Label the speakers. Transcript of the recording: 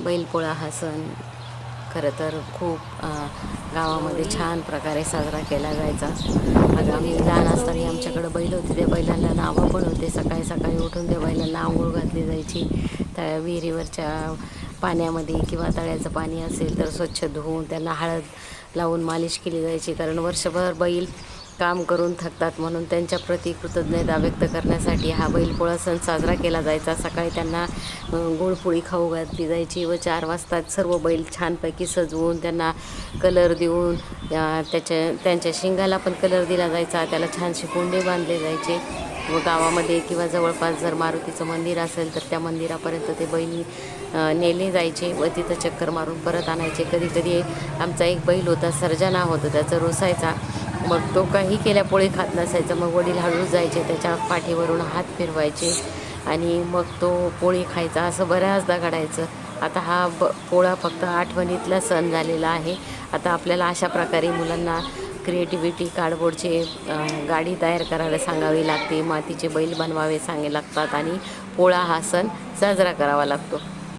Speaker 1: बैलपोळा हा सण खरं तर खूप गावामध्ये छान प्रकारे साजरा केला जायचा. अगं आम्ही लहान असताना आमच्याकडं बैल होते, त्या बैलांना नावं पण होते. सकाळी सकाळी उठून त्या बैलांना आंघोळ घातली जायची. त्या विहिरीवरच्या पाण्यामध्ये किंवा तळ्याचं पाणी असेल तर स्वच्छ धुवून त्यांना हळद लावून मालिश केली जायची. कारण वर्षभर बैल काम करून थकतात, म्हणून त्यांच्याप्रती कृतज्ञता व्यक्त करण्यासाठी हा बैलपोळा सण साजरा केला जायचा. सकाळी त्यांना गुळपोळी खाऊ घातली जायची व 4 वाजता सर्व बैल छानपैकी सजवून त्यांना कलर देऊन त्यांच्या शिंगाला पण कलर दिला जायचा. त्याला छानसे कोंडे बांधले जायचे व गावामध्ये किंवा जवळपास जर मारुतीचं मंदिर असेल तर त्या मंदिरापर्यंत ते बैल नेले जायचे व तिथं चक्कर मारून परत आणायचे. कधी कधी आमचा एक बैल होता, सर्जा नाव होतं त्याचं, रुसायचा. मग तो काही केल्या पोळी खात नसायचा. मग वडील हळूच जायचे, त्याच्या पाठीवरून हात फिरवायचे आणि मग तो पोळी खायचा. असं बऱ्याचदा घडायचं. आता हा पोळा फक्त आठवणीतला सण झालेला आहे. आता आपल्याला अशा प्रकारे मुलांना क्रिएटिव्हिटी, कार्डबोर्डचे गाडी तयार करायला सांगावी लागते, मातीचे बैल बनवावे सांगे लागतात आणि पोळा हा सण साजरा करावा लागतो.